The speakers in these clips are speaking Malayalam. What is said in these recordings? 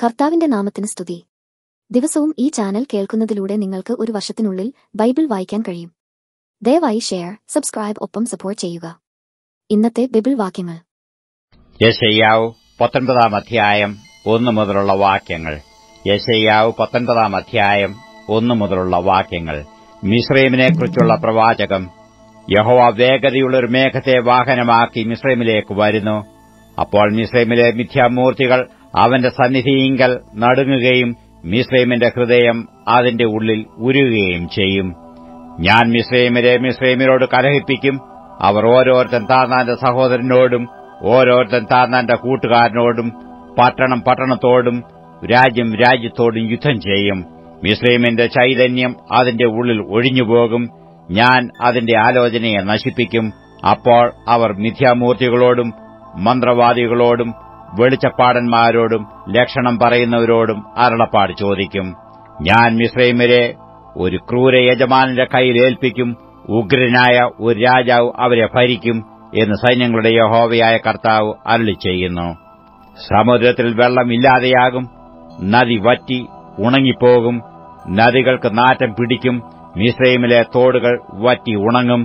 കർത്താവിന്റെ നാമത്തിന് സ്തുതി. ദിവസവും ഈ ചാനൽ കേൾക്കുന്നതിലൂടെ നിങ്ങൾക്ക് ഒരു വർഷത്തിനുള്ളിൽ ബൈബിൾ വായിക്കാൻ കഴിയും. ദയവായി ഷെയർ, സബ്സ്ക്രൈബ് ഒപ്പം സപ്പോർട്ട് ചെയ്യുക. ഇന്നത്തെ ബൈബിൾ വാക്യങ്ങൾ. യെശയ്യാവ് 19 അധ്യായം 1 മുതലുള്ള വാക്യങ്ങൾ. യെശയ്യാവ് 19 അധ്യായം 1 മുതലുള്ള വാക്യങ്ങൾ. മിസ്രയീമിനെക്കുറിച്ചുള്ള പ്രവാചകം. യഹോവ വേഗതയുള്ളൊരു മേഘത്തെ വാഹനമാക്കി മിസ്രയീമിലേക്ക് വരുന്നു. അപ്പോൾ മിസ്രയീമിലെ മിഥ്യാമൂർത്തികൾ അവന്റെ സന്നിധിയിങ്കൽ നടുങ്ങുകയും മിസ്രയീമിന്റെ ഹൃദയം അതിന്റെ ഉള്ളിൽ ഉരുകുകയും ചെയ്യും. ഞാൻ മിസ്രയീമ്യരോട് കലഹിപ്പിക്കും. അവർ ഓരോരുത്തൻ താർന്നാന്റെ സഹോദരനോടും ഓരോരുത്തൻ താർന്നാന്റെ കൂട്ടുകാരനോടും പട്ടണത്തോടും രാജ്യത്തോടും യുദ്ധം ചെയ്യും. മിസ്രയീമിന്റെ ചൈതന്യം അതിന്റെ ഉള്ളിൽ ഒഴിഞ്ഞുപോകും. ഞാൻ അതിന്റെ ആലോചനയെ നശിപ്പിക്കും. അപ്പോൾ അവർ മിഥ്യാമൂർത്തികളോടും മന്ത്രവാദികളോടും വെളിച്ചപ്പാടന്മാരോടും ലക്ഷണം പറയുന്നവരോടും അരുളപ്പാട് ചോദിക്കും. ഞാൻ മിസ്രയീമ്യരെ ഒരു ക്രൂര യജമാനന്റെ കയ്യിൽ ഏൽപ്പിക്കും. ഉഗ്രനായ ഒരു രാജാവ് അവരെ ഭരിക്കും എന്ന് സൈന്യങ്ങളുടെ യഹോവയായ കർത്താവ് അരുളിച്ചെയ്യുന്നു. സമുദ്രത്തിൽ വെള്ളമില്ലാതെയാകും. നദി വറ്റി ഉണങ്ങിപ്പോകും. നദികൾക്ക് നാറ്റം പിടിക്കും. മിസ്രയീമിലെ തോടുകൾ വറ്റി ഉണങ്ങും.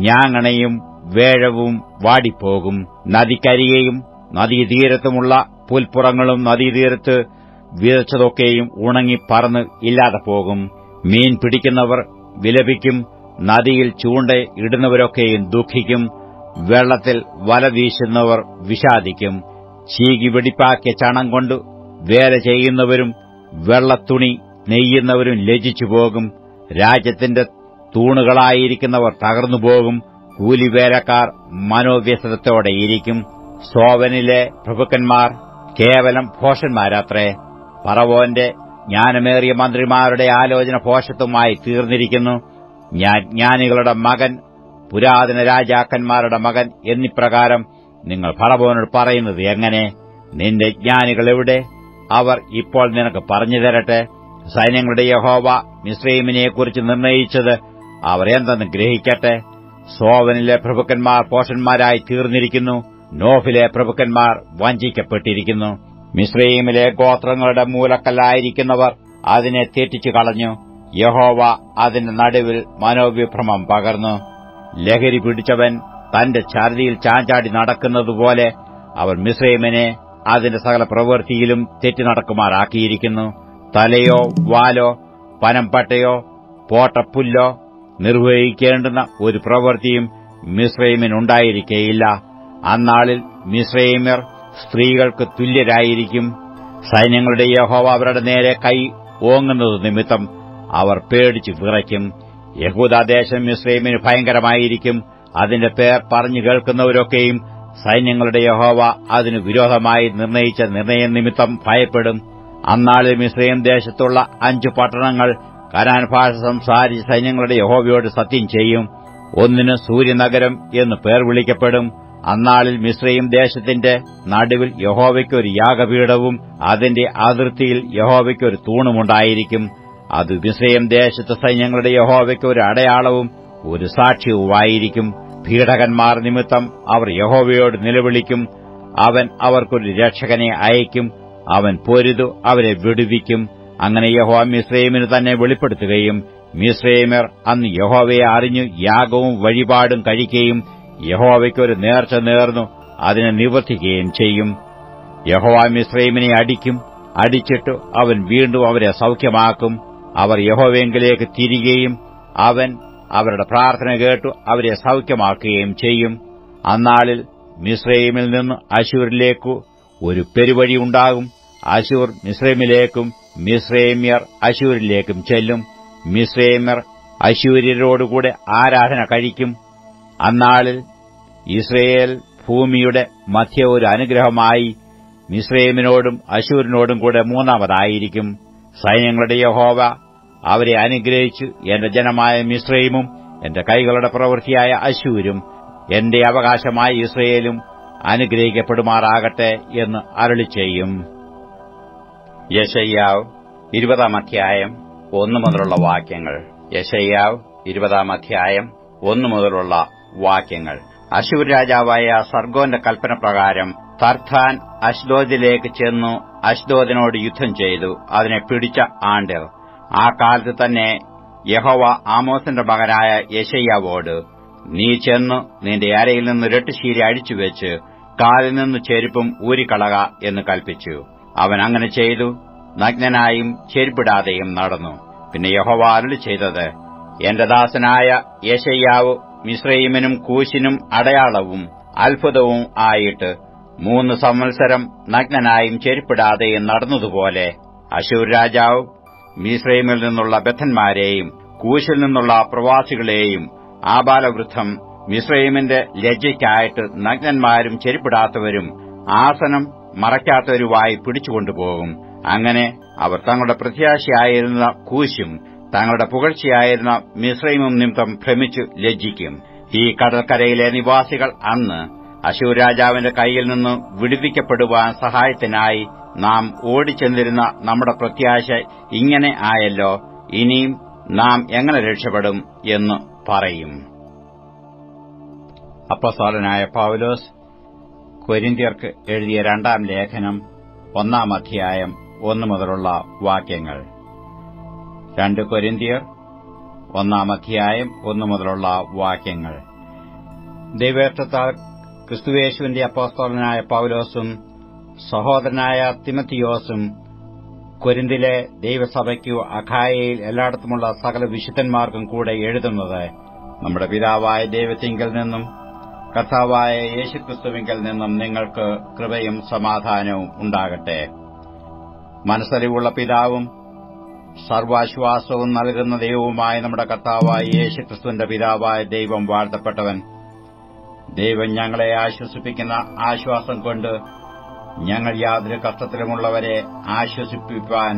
ഞാങ്ങണയും വേഴവും വാടിപ്പോകും. നദിക്കരികയും നദീതീരത്തുമുള്ള പുൽപ്പുറങ്ങളും നദീതീരത്ത് വിതച്ചതൊക്കെയും ഉണങ്ങി പറന്ന് ഇല്ലാതെ പോകും. മീൻ പിടിക്കുന്നവർ വിലപിക്കും. നദിയിൽ ചൂണ്ട ഇടുന്നവരൊക്കെയും ദുഃഖിക്കും. വെള്ളത്തിൽ വല വീശുന്നവർ വിഷാദിക്കും. ചീകി വെടിപ്പാക്കിയ ചണം കൊണ്ട് വേല ചെയ്യുന്നവരും വെള്ളത്തുണി നെയ്യുന്നവരും ലജ്ജിച്ചുപോകും. രാജ്യത്തിന്റെ തൂണുകളായിരിക്കുന്നവർ തകർന്നുപോകും. കൂലിവേലക്കാർ മനോവ്യസനത്തോടെയിരിക്കും. സോവനിലെ പ്രഭുക്കന്മാർ കേവലം ഭോഷന്മാരത്രേ. ഫറവോന്റെ ജ്ഞാനമേറിയ മന്ത്രിമാരുടെ ആലോചന ഭോഷത്വമായി തീർന്നിരിക്കുന്നു. ജ്ഞാനികളുടെ മകൻ, പുരാതന രാജാക്കന്മാരുടെ മകൻ എന്നിപ്രകാരം നിങ്ങൾ ഫറവോനോട് പറയുന്നത് എങ്ങനെ? നിന്റെ ജ്ഞാനികൾ എവിടെ? അവർ ഇപ്പോൾ നിനക്ക് പറഞ്ഞു തരട്ടെ. സൈന്യങ്ങളുടെ യഹോവ മിസ്രയീമിനെക്കുറിച്ച് നിർണയിച്ചത് അവർ എന്തെന്ന് ഗ്രഹിക്കട്ടെ. സോവനിലെ പ്രഭുക്കന്മാർ ഭോഷന്മാരായി തീർന്നിരിക്കുന്നു. നോഫിലെ പ്രഭുക്കന്മാർ വഞ്ചിക്കപ്പെട്ടിരിക്കുന്നു. മിസ്രയീമിലെ ഗോത്രങ്ങളുടെ മൂലക്കല്ലായിരിക്കുന്നവർ അതിനെ തെറ്റിച്ചു കളഞ്ഞു. യഹോവ അതിന്റെ നടുവിൽ മനോവിഭ്രമം പകർന്നു. ലഹരി പിടിച്ചവൻ തന്റെ ഛർദിയിൽ ചാഞ്ചാടി നടക്കുന്നതുപോലെ അവർ മിസ്രയീമിനെ അതിന്റെ സകല പ്രവൃത്തിയിലും തെറ്റി നടക്കുമാറാക്കിയിരിക്കുന്നു. തലയോ വാലോ പനമ്പട്ടയോ പോട്ടപ്പുല്ലോ നിർവഹിക്കേണ്ടുന്ന ഒരു പ്രവൃത്തിയും മിസ്രയീമിനുണ്ടായിരിക്കേയില്ല. അന്നാളിൽ മിസ്രയീമ്യർ സ്ത്രീകൾക്ക് തുല്യരായിരിക്കും. സൈന്യങ്ങളുടെ യഹോവ അവരുടെ നേരെ കൈ ഓങ്ങുന്നത് നിമിത്തം അവർ പേടിച്ചു വിറയ്ക്കും. യഹൂദാദേശം മിസ്രയീമിന് ഭയങ്കരമായിരിക്കും. അതിന്റെ പേർ പറഞ്ഞു കേൾക്കുന്നവരൊക്കെയും സൈന്യങ്ങളുടെ യഹോവ അതിനു വിരോധമായി നിർണയിച്ച നിർണയ നിമിത്തം ഭയപ്പെടും. അന്നാളിൽ മിസ്രയീം ദേശത്തുള്ള 5 പട്ടണങ്ങൾ കനാൻ ഭാഷ സംസാരിച്ച് സൈന്യങ്ങളുടെ യഹോവയോട് സത്യം ചെയ്യും. ഒന്നിന് സൂര്യനഗരം എന്ന് പേർ വിളിക്കപ്പെടും. അന്നാളിൽ മിസ്രയീം ദേശത്തിന്റെ നടുവിൽ യഹോവയ്ക്കൊരു യാഗപീഠവും അതിന്റെ അതിർത്തിയിൽ യഹോവയ്ക്കൊരു തൂണുമുണ്ടായിരിക്കും. അത് മിസ്രയീം ദേശത്ത് സൈന്യങ്ങളുടെ യഹോവയ്ക്ക് ഒരു അടയാളവും ഒരു സാക്ഷ്യവുമായിരിക്കും. പീഡകന്മാർ നിമിത്തം അവർ യഹോവയോട് നിലവിളിക്കും. അവൻ അവർക്കൊരു രക്ഷകനെ അയക്കും. അവൻ പൊരുതു അവരെ വിടുവിക്കും. അങ്ങനെ യഹോവ മിസ്രയീമിന് തന്നെ വെളിപ്പെടുത്തുകയും മിസ്രയീമ്യർ അന്ന് യഹോവയെ അറിഞ്ഞു യാഗവും വഴിപാടും കഴിക്കുകയും യഹോവയ്ക്കൊരു നേർച്ച നേർന്നു അതിനെ നിവർത്തിക്കുകയും ചെയ്യും. യഹോവ മിസ്രയീമിനെ അടിച്ചിട്ട് അവൻ വീണ്ടും അവരെ സൌഖ്യമാക്കും. അവർ യഹോവയെങ്കിലേക്ക് തിരികെയും അവൻ അവരുടെ പ്രാർത്ഥന കേട്ടു അവരെ സൌഖ്യമാക്കുകയും ചെയ്യും. അന്നാളിൽ മിസ്രയീമിൽ നിന്ന് അശ്ശൂരിലേക്കു ഒരു പെരുവഴി ഉണ്ടാകും. അശ്ശൂർ മിസ്രയീമിലേക്കും മിസ്രയീമ്യർ അശ്ശൂരിലേക്കും ചെല്ലും. മിസ്രയീമ്യർ അശ്ശൂര്യരോടുകൂടെ ആരാധന കഴിക്കും. അന്നാളിൽ ഇസ്രയേൽ ഭൂമിയുടെ മധ്യ ഒരു അനുഗ്രഹമായി മിസ്രയീമിനോടും അശ്ശൂരിനോടും കൂടെ മൂന്നാമതായിരിക്കും. സൈന്യങ്ങളുടെ യഹോവ അവരെ അനുഗ്രഹിച്ചു എന്റെ ജനമായ മിസ്രയീമും എന്റെ കൈകളുടെ പ്രവൃത്തിയായ അശ്ശൂരും എന്റെ അവകാശമായ ഇസ്രയേലും അനുഗ്രഹിക്കപ്പെടുമാറാകട്ടെ എന്ന് അരുളിച്ചെയ്യും. യെശയ്യാവ് 20 അധ്യായം 1 മുതലുള്ള വാക്യങ്ങൾ. യെശയ്യാവ് 20 അധ്യായം 1 മുതലുള്ള വാക്യങ്ങൾ. അശ്ശൂർ രാജാവായ സർഗോന്റെ കൽപ്പന പ്രകാരം തർഥാൻ അശ്ദോദിലേക്ക് ചെന്നു അശ്ദോദിനോട് യുദ്ധം ചെയ്തു, അതിനെ പിടിച്ച ആണ്ടിൽ. ആ കാലത്ത് തന്നെ യഹോവ ആമോസിന്റെ മകനായ യെശയ്യാവോട്, നീ ചെന്നു നിന്റെ അരയിൽ നിന്ന് രട്ടുശീല അഴിച്ചുവെച്ച് കാലിൽ നിന്ന് ചെരുപ്പും ഊരിക്കളക എന്ന് കൽപ്പിച്ചു. അവൻ അങ്ങനെ ചെയ്തു, നഗ്നനായും ചെരുപ്പിടാതെയും നടന്നു. പിന്നെ യഹോവ അരുളി ചെയ്തത്, എന്റെ ദാസനായ യെശയ്യാവ് മിസ്രയീമിനും കൂശിനും അടയാളവും അത്ഭുതവും ആയിട്ട് 3 സംവത്സരം നഗ്നനായും ചെരുപ്പിടാതെയും നടന്നതുപോലെ അശ്ശൂർ രാജാവ് മിസ്രയീമിൽ നിന്നുള്ള ബദ്ധന്മാരെയും കൂശിൽ നിന്നുള്ള പ്രവാസികളെയും ആബാലവൃദ്ധം മിസ്രയീമിന്റെ ലജ്ജയ്ക്കായിട്ട് നഗ്നന്മാരും ചെരുപ്പിടാത്തവരും ആസനം മറയ്ക്കാത്തവരുമായി പിടിച്ചുകൊണ്ടുപോകും. അങ്ങനെ അവർ തങ്ങളുടെ പ്രത്യാശയായിരുന്ന കൂശും തങ്ങളുടെ പുകഴ്ചയായിരുന്ന മിസ്രയീമും നിമിത്തം ഭ്രമിച്ചു ലജ്ജിക്കും. ഈ കടൽക്കരയിലെ നിവാസികൾ അന്ന് അശ്ശൂർ രാജാവിന്റെ കൈയിൽ നിന്ന് വിടുവിക്കപ്പെടുവാൻ സഹായത്തിനായി നാം ഓടിച്ചെന്നിരുന്ന നമ്മുടെ പ്രത്യാശ ഇങ്ങനെ ആയല്ലോ, ഇനിയും നാം എങ്ങനെ രക്ഷപ്പെടും എന്ന് പറയും. അപ്പോസ്തലനായ പൗലോസ് കൊരിന്ത്യർക്ക് എഴുതിയ 2-ാം ലേഖനം 1-ാം അധ്യായം 1 മുതലുള്ള വാക്യങ്ങൾ. 2 കൊരിന്ത്യർ 1-ാം അധ്യായം 1 മുതലുള്ള വാക്യങ്ങൾ. ദൈവേഷ്ടത്താൽ ക്രിസ്തുയേശുവിന്റെ അപ്പോസ്തലനായ പൗലോസും സഹോദരനായ തിമത്തിയോസും കൊരിന്തിലെ ദൈവസഭയ്ക്കു അഖായയിൽ എല്ലായിടത്തുമുള്ള സകല വിശുദ്ധന്മാർക്കും കൂടെ എഴുതുന്നത്, നമ്മുടെ പിതാവായ ദൈവത്തിങ്കൽ നിന്നും കർത്താവായ യേശുക്രിസ്തുവിങ്കൽ നിന്നും നിങ്ങൾക്ക് കൃപയും സമാധാനവും ഉണ്ടാകട്ടെ. മനസ്സലിവുള്ള പിതാവും സർവാശ്വാസവും നൽകുന്ന ദൈവവുമായ നമ്മുടെ കർത്താവായ യേശുക്രിസ്തുവിന്റെ പിതാവായ ദൈവം വാഴ്ത്തപ്പെട്ടവൻ. ദൈവം ഞങ്ങളെ ആശ്വസിപ്പിക്കുന്ന ആശ്വാസം കൊണ്ട് ഞങ്ങൾ യാതൊരു കഷ്ടത്തിലുമുള്ളവരെ ആശ്വസിപ്പിക്കാൻ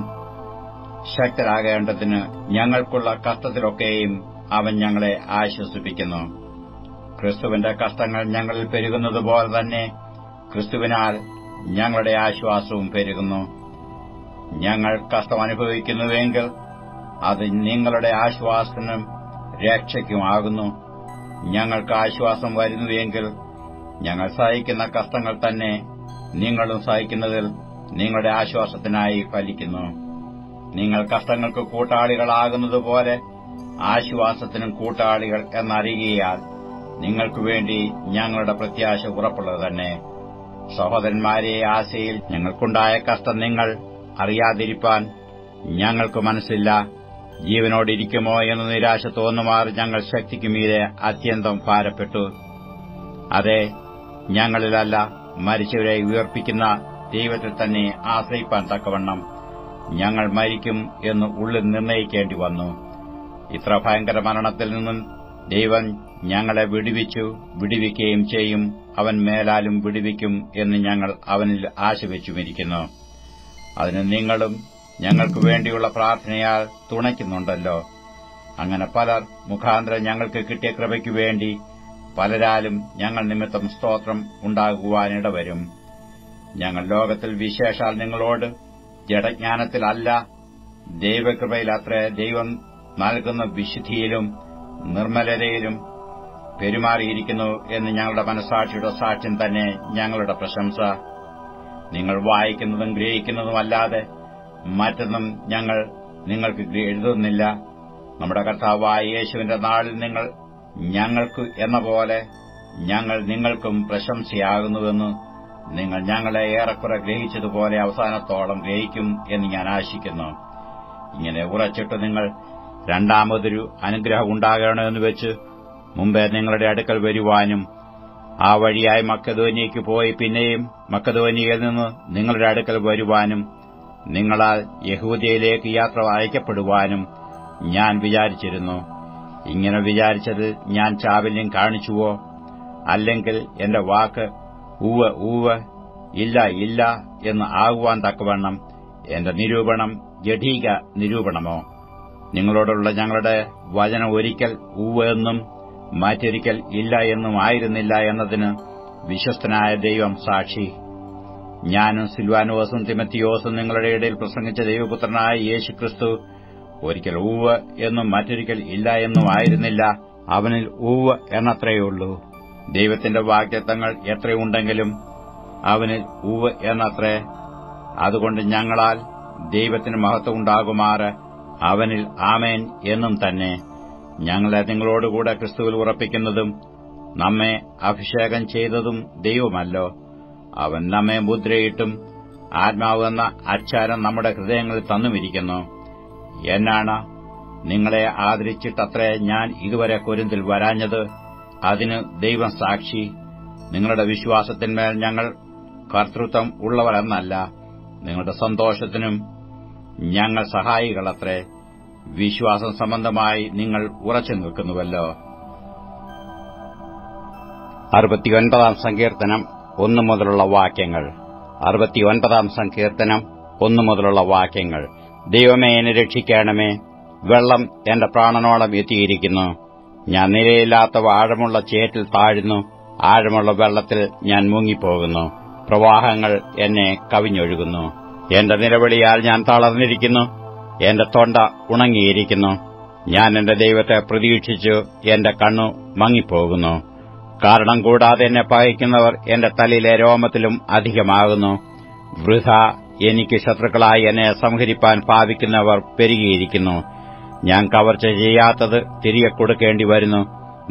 ശക്തരാകേണ്ടതിന് ഞങ്ങൾക്കുള്ള കഷ്ടത്തിലൊക്കെയും അവൻ ഞങ്ങളെ ആശ്വസിപ്പിക്കുന്നു. ക്രിസ്തുവിന്റെ കഷ്ടങ്ങൾ ഞങ്ങളിൽ പെരുകുന്നതുപോലെ തന്നെ ക്രിസ്തുവിനാൽ ഞങ്ങളുടെ ആശ്വാസവും പെരുകുന്നു. ഞങ്ങൾ കഷ്ടം അനുഭവിക്കുന്നുവെങ്കിൽ അത് നിങ്ങളുടെ ആശ്വാസത്തിനും രക്ഷയ്ക്കുമാകുന്നു. ഞങ്ങൾക്ക് ആശ്വാസം വരുന്നുവെങ്കിൽ ഞങ്ങൾ സഹിക്കുന്ന കഷ്ടങ്ങൾ തന്നെ നിങ്ങളും സഹിക്കുന്നതിൽ നിങ്ങളുടെ ആശ്വാസത്തിനായി ഫലിക്കുന്നു. നിങ്ങൾ കഷ്ടങ്ങൾക്ക് കൂട്ടാളികളാകുന്നതുപോലെ ആശ്വാസത്തിനും കൂട്ടാളികൾ എന്നറിയുകയാൽ നിങ്ങൾക്കു വേണ്ടി ഞങ്ങളുടെ പ്രത്യാശ ഉറപ്പുള്ളത് തന്നെ. സഹോദരന്മാരെ, ആശയിൽ ഞങ്ങൾക്കുണ്ടായ കഷ്ടം നിങ്ങൾ അറിയാതിരിപ്പാൻ ഞങ്ങൾക്ക് മനസ്സില്ല. ജീവനോടിരിക്കുമോ എന്ന് നിരാശ തോന്നുമാർ ഞങ്ങൾ ശക്തിക്ക് മീതെ അത്യന്തം ഭാരപ്പെട്ടു. അതെ, ഞങ്ങളിലല്ല, മരിച്ചവരെ ഉയർപ്പിക്കുന്ന ദൈവത്തിൽ തന്നെ ആശ്രയിപ്പാൻ തക്കവണ്ണം ഞങ്ങൾ മരിക്കും എന്ന് ഉള്ളിൽ നിർണയിക്കേണ്ടി വന്നു. ഇത്ര ഭയങ്കര മരണത്തിൽ നിന്നും ദൈവം ഞങ്ങളെ വിടുവിക്കുകയും ചെയ്യും. അവൻ മേലാലും വിടുവിക്കും എന്ന് ഞങ്ങൾ അവനിൽ ആശവെച്ചുമിരിക്കുന്നു. അതിന് നിങ്ങളും ഞങ്ങൾക്ക് വേണ്ടിയുള്ള പ്രാർത്ഥനയാൽ തുണയ്ക്കുന്നുണ്ടല്ലോ. അങ്ങനെ പലർ മുഖാന്തരം ഞങ്ങൾക്ക് കിട്ടിയ കൃപയ്ക്കു വേണ്ടി പലരാലും ഞങ്ങൾ നിമിത്തം സ്തോത്രം ഉണ്ടാകുവാനിടവരും. ഞങ്ങൾ ലോകത്തിൽ വിശേഷാൽ നിങ്ങളോട് ജഡജ്ഞാനത്തിലല്ല, ദൈവകൃപയിലത്രേ ദൈവം നൽകുന്ന വിശുദ്ധിയിലും നിർമ്മലതയിലും പെരുമാറിയിരിക്കുന്നു എന്ന് ഞങ്ങളുടെ മനസ്സാക്ഷിയുടെ സാക്ഷ്യം തന്നെ ഞങ്ങളുടെ പ്രശംസ. നിങ്ങൾ വായിക്കുന്നതും ഗ്രഹിക്കുന്നതുമല്ലാതെ മറ്റൊന്നും ഞങ്ങൾ നിങ്ങൾക്ക് എഴുതുന്നില്ല. നമ്മുടെ കർത്താവായ യേശുവിന്റെ നാളിൽ നിങ്ങൾ ഞങ്ങൾക്ക് എന്ന പോലെ ഞങ്ങൾ നിങ്ങൾക്കും പ്രശംസയാകുന്നുവെന്ന് നിങ്ങൾ ഞങ്ങളെ ഏറെക്കുറെ ഗ്രഹിച്ചതുപോലെ അവസാനത്തോളം ഗ്രഹിക്കും എന്ന് ഞാൻ ആശിക്കുന്നു. ഇങ്ങനെ ഉറച്ചിട്ട് നിങ്ങൾ രണ്ടാമതൊരു അനുഗ്രഹം ഉണ്ടാകണമെന്ന് വെച്ച് മുമ്പേ നിങ്ങളുടെ അടുക്കൽ വരുവാനും ആ വഴിയായി മക്കെദോന്യയ്ക്ക് പോയി പിന്നെയും മക്കെദോന്യയിൽ നിന്ന് നിങ്ങളുടെ അടുക്കൽ വരുവാനും നിങ്ങളാൽ യഹൂദയിലേക്ക് യാത്ര അയക്കപ്പെടുവാനും ഞാൻ വിചാരിച്ചിരുന്നു. ഇങ്ങനെ വിചാരിച്ചത് ഞാൻ ചാബല്യം കാണിച്ചുവോ? അല്ലെങ്കിൽ എന്റെ വാക്ക് ഉവ്വ് ഉവ്വ്, ഇല്ല ഇല്ല എന്ന് ആകുവാൻ തക്കവണ്ണം എന്റെ നിരൂപണം ജഡീക നിരൂപണമോ? നിങ്ങളോടുള്ള ഞങ്ങളുടെ വചനം ഒരിക്കൽ ഉവ്വ് എന്നും മറ്റൊരിക്കൽ ഇല്ല എന്നും ആയിരുന്നില്ല എന്നതിന് വിശ്വസ്തനായ ദൈവം സാക്ഷി. ഞാനും സിൽവാനോസും തിമത്തിയോസും നിങ്ങളുടെ ഇടയിൽ പ്രസംഗിച്ച ദൈവപുത്രനായ യേശുക്രിസ്തു ഒരിക്കൽ ഉവ്വ് എന്നും മറ്റൊരിക്കൽ ഇല്ല എന്നും ആയിരുന്നില്ല. അവനിൽ ഉവ്വ് എന്നത്രയുള്ളൂ. ദൈവത്തിന്റെ വാഗ്ദത്തങ്ങൾ എത്രയുണ്ടെങ്കിലും അവനിൽ ഉവ് എന്നത്രേ. അതുകൊണ്ട് ഞങ്ങളാൽ ദൈവത്തിന് മഹത്വം ഉണ്ടാകുമാറ് അവനിൽ ആമേൻ എന്നും തന്നെ. ഞങ്ങളെ നിങ്ങളോടുകൂടെ ക്രിസ്തുവിൽ ഉറപ്പിക്കുന്നതും നമ്മെ അഭിഷേകം ചെയ്തതും ദൈവമല്ലോ. അവൻ നമ്മെ മുദ്രയിട്ടും ആത്മാവെന്ന അച്ചാരം നമ്മുടെ ഹൃദയങ്ങളിൽ തന്നുമിരിക്കുന്നു. എന്നാണ് നിങ്ങളെ ആദരിച്ചിട്ടത്രേ ഞാൻ ഇതുവരെ കൊരിന്തിൽ വരാഞ്ഞത്. അതിന് ദൈവം സാക്ഷി. നിങ്ങളുടെ വിശ്വാസത്തിന്മേൽ ഞങ്ങൾ കർത്തൃത്വം ഉള്ളവരെന്നല്ല, നിങ്ങളുടെ സന്തോഷത്തിനും ഞങ്ങൾ സഹായികളത്രേ. വിശ്വാസം സംബന്ധമായി നിങ്ങൾ ഉറച്ചു നിൽക്കുന്നുവല്ലോ. 69-ാം സങ്കീർത്തനം 1 മുതലുള്ള വാക്യങ്ങൾ. 69-ാം സങ്കീർത്തനം 1 മുതലുള്ള വാക്യങ്ങൾ. ദൈവമേ, എന്നെ രക്ഷിക്കണമേ. വെള്ളം എന്റെ പ്രാണനോളം എത്തിയിരിക്കുന്നു. ഞാൻ നിലയില്ലാത്ത ആഴമുള്ള ചേറ്റിൽ താഴുന്നു. ആഴമുള്ള വെള്ളത്തിൽ ഞാൻ മുങ്ങിപ്പോകുന്നു. പ്രവാഹങ്ങൾ എന്നെ കവിഞ്ഞൊഴുകുന്നു. എന്റെ നിലവിളിയാൽ ഞാൻ തളർന്നിരിക്കുന്നു. എന്റെ തൊണ്ട ഉണങ്ങിയിരിക്കുന്നു. ഞാൻ എന്റെ ദൈവത്തെ പ്രതീക്ഷിച്ചു എന്റെ കണ്ണു മങ്ങിപ്പോകുന്നു. കാരണം കൂടാതെ എന്നെ പകയ്ക്കുന്നവർ എന്റെ തലയിലെ രോമത്തിലും അധികമാകുന്നു. വൃഥ എനിക്ക് ശത്രുക്കളായി എന്നെ സംഹരിപ്പാൻ ഭാവിക്കുന്നവർ പെരുകിയിരിക്കുന്നു. ഞാൻ കവർച്ച ചെയ്യാത്തത് തിരികെ കൊടുക്കേണ്ടി വരുന്നു.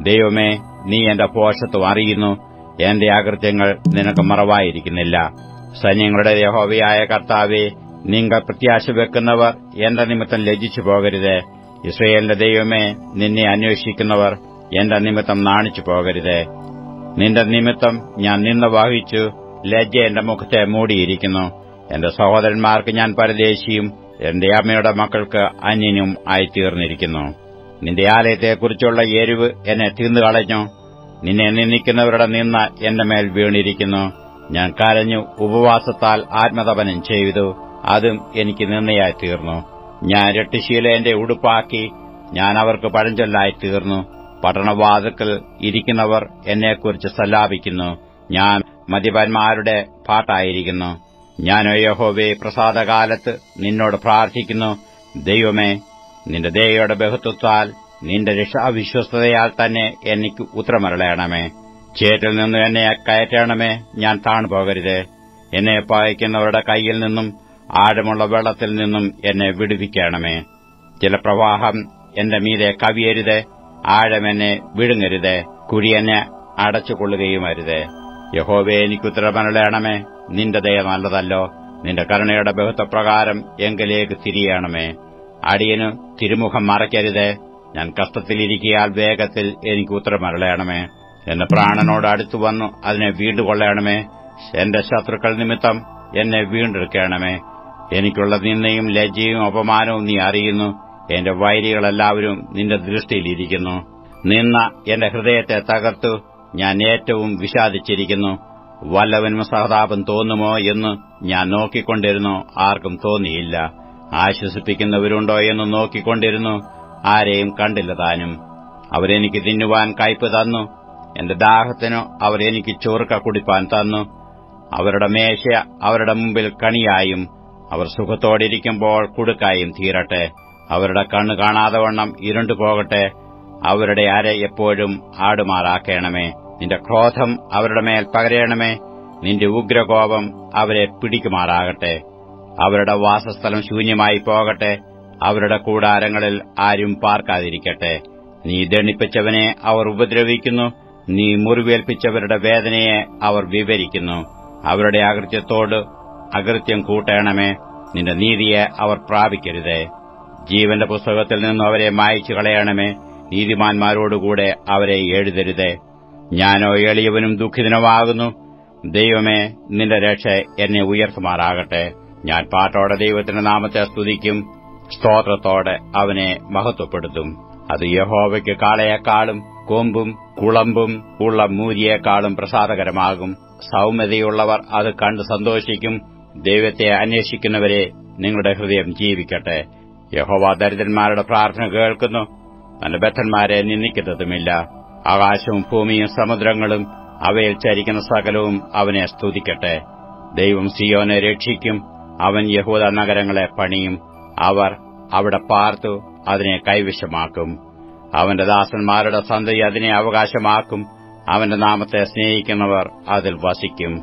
ദൈവമേ, നീ എന്റെ ഭോഷത്വം അറിയുന്നു. എന്റെ അകൃത്യങ്ങൾ നിനക്ക് മറവായിരിക്കുന്നില്ല. സൈന്യങ്ങളുടെ യഹോവയായ കർത്താവേ, നിങ്ങൾ പ്രത്യാശ വെക്കുന്നവർ എന്റെ നിമിത്തം ലജ്ജിച്ചു പോകരുതേ. ഇസ്രായേലിന്റെ ദൈവമേ, നിന്നെ അന്വേഷിക്കുന്നവർ എന്റെ നിമിത്തം നാണിച്ചു പോകരുതേ. നിന്റെ നിമിത്തം ഞാൻ നിന്ന വഹിച്ചു. ലജ്ജ എന്റെ മുഖത്തെ മൂടിയിരിക്കുന്നു. എന്റെ സഹോദരന്മാർക്ക് ഞാൻ പരദേശിയും എന്റെ അമ്മയുടെ മക്കൾക്ക് അന്യനും ആയിത്തീർന്നിരിക്കുന്നു. നിന്റെ ആലയത്തെക്കുറിച്ചുള്ള എരിവ് എന്നെ തിന്നുകളഞ്ഞു. നിന്നെ നിന്ദിക്കുന്നവരുടെ നിന്ന എന്റെ മേൽ വീണിരിക്കുന്നു. ഞാൻ കരഞ്ഞു, ഉപവാസത്താൽ ആത്മതപനം ചെയ്തു. അതും എനിക്ക് നിന്നയായി തീർന്നു. ഞാൻ രട്ടുശീല എന്റെ ഉടുപ്പാക്കി. ഞാൻ അവർക്ക് പഴഞ്ചൊല്ലായി തീർന്നു. പട്ടണവാതിൽക്കൽ ഇരിക്കുന്നവർ എന്നെക്കുറിച്ച് സല്ലാപിക്കുന്നു. ഞാൻ മദ്യപന്മാരുടെ പാട്ടായിരിക്കുന്നു. ഞാനോ യഹോവേ, പ്രസാദകാലത്ത് നിന്നോട് പ്രാർത്ഥിക്കുന്നു. ദൈവമേ, നിന്റെ ദയയുടെ ബഹുത്വത്താൽ നിന്റെ രക്ഷാവിശ്വസ്തതയാൽ തന്നെ എനിക്ക് ഉത്തരമരുളയണമേ. ചേറ്റിൽ നിന്നും എന്നെ കയറ്റണമേ. ഞാൻ താണുപോകരുതേ. എന്നെ പകയ്ക്കുന്നവരുടെ കൈയിൽ നിന്നും ആഴമുള്ള വെള്ളത്തിൽ നിന്നും എന്നെ വിടുവിക്കണമേ. ജലപ്രവാഹം എന്റെ മീതെ കവിയരുതേ. ആഴം എന്നെ വിഴുങ്ങരുതേ. കുഴി എന്നെ അടച്ചുകൊള്ളുകയും അരുതേ. യഹോവേ, എനിക്കുത്തരമരുളയണമേ. നിന്റെ ദയ നല്ലതല്ലോ. നിന്റെ കരുണയുടെ ബഹുത്വപ്രകാരം എങ്കിലേക്ക് തിരിയണമേ. അടിയനു തിരുമുഖം മറയ്ക്കരുതേ. ഞാൻ കഷ്ടത്തിലിരിക്കിയാൽ വേഗത്തിൽ എനിക്ക് ഉത്തരമരുളയണമേ. എന്റെ പ്രാണനോട് അടുത്തുവന്നു അതിനെ വീണ്ടുകൊള്ളണമേ. എന്റെ ശത്രുക്കൾ നിമിത്തം എന്നെ വീണ്ടെടുക്കണമേ. എനിക്കുള്ള നിന്ദയും ലജ്ജയും അപമാനവും നീ അറിയുന്നു. എന്റെ വൈരികളെല്ലാവരും നിന്റെ ദൃഷ്ടിയിലിരിക്കുന്നു. നിന്ന എന്റെ ഹൃദയത്തെ തകർത്തു. ഞാൻ ഏറ്റവും വിഷാദിച്ചിരിക്കുന്നു. വല്ലവനും സഹതാപം തോന്നുമോ എന്ന് ഞാൻ നോക്കിക്കൊണ്ടിരുന്നു. ആർക്കും തോന്നിയില്ല. ആശ്വസിപ്പിക്കുന്നവരുണ്ടോ എന്ന് നോക്കിക്കൊണ്ടിരുന്നു. ആരെയും കണ്ടില്ല താനും. അവരെനിക്ക് തിന്നുവാൻ കയ്പ് തന്നു. എന്റെ ദാഹത്തിനു അവർ എനിക്ക് ചോർക്ക കുടിപ്പാൻ തന്നു. അവരുടെ മേശ അവരുടെ മുമ്പിൽ കണിയായും അവർ സുഖത്തോടിരിക്കുമ്പോൾ കുടുക്കായും തീരട്ടെ. അവരുടെ കണ്ണ് കാണാതെ വണ്ണം ഇരുണ്ടുപോകട്ടെ. അവരുടെ അര എപ്പോഴും ആടുമാറാക്കണമേ. നിന്റെ ക്രോധം അവരുടെ മേൽ പകരണമേ. നിന്റെ ഉഗ്രകോപം അവരെ പിടിക്കുമാറാകട്ടെ. അവരുടെ വാസസ്ഥലം ശൂന്യമായി പോകട്ടെ. അവരുടെ കൂടാരങ്ങളിൽ ആരും പാർക്കാതിരിക്കട്ടെ. നീ ദണ്ഡിപ്പിച്ചവനെ അവർ ഉപദ്രവിക്കുന്നു. നീ മുറിവേൽപ്പിച്ചവരുടെ വേദനയെ അവർ വിവരിക്കുന്നു. അവരുടെ അകൃത്യത്തോട് അകൃത്യം കൂട്ടണമേ. നിന്റെ നീതിയെ അവർ പ്രാപിക്കരുതേ. ജീവന്റെ പുസ്തകത്തിൽ നിന്നും അവരെ മായ്ച്ചു കളയണമേ. നീതിമാന്മാരോടുകൂടെ അവരെ എഴുതരുതേ. ഞാനോ എളിയവനും ദുഃഖിതനുമാകുന്നു. ദൈവമേ, നിന്റെ രക്ഷ എന്നെ ഉയർത്തുമാറാകട്ടെ. ഞാൻ പാട്ടോടെ ദൈവത്തിന്റെ നാമത്തെ സ്തുതിക്കും. സ്തോത്രത്തോടെ അവനെ മഹത്വപ്പെടുത്തും. അത് യഹോവയ്ക്ക് കാളയെക്കാളും കൊമ്പും കുളമ്പും ഉള്ള മൂരിയേക്കാളും പ്രസാദകരമാകും. സൗമ്യതയുള്ളവർ അത് കണ്ട് സന്തോഷിക്കും. ദൈവത്തെ അന്വേഷിക്കുന്നവരെ നിങ്ങളുടെ ഹൃദയം ജീവിക്കട്ടെ. യഹോവ ദരിദ്രന്മാരുടെ പ്രാർത്ഥന കേൾക്കുന്നു. തന്റെ ബദ്ധന്മാരെ നിന്ദിക്കുന്നതുമില്ല. ആകാശവും ഭൂമിയും സമുദ്രങ്ങളും അവയിൽ ചരിക്കുന്ന സകലവും അവനെ സ്തുതിക്കട്ടെ. ദൈവം സിയോനെ രക്ഷിക്കും. അവൻ യഹൂദ നഗരങ്ങളെ പണിയും. അവർ അവിടെ പാർത്തു അതിനെ കൈവശമാക്കും. അവന്റെ ദാസന്മാരുടെ സന്തതി അതിനെ അവകാശമാക്കും. അവന്റെ നാമത്തെ സ്നേഹിക്കുന്നവർ അതിൽ വസിക്കും.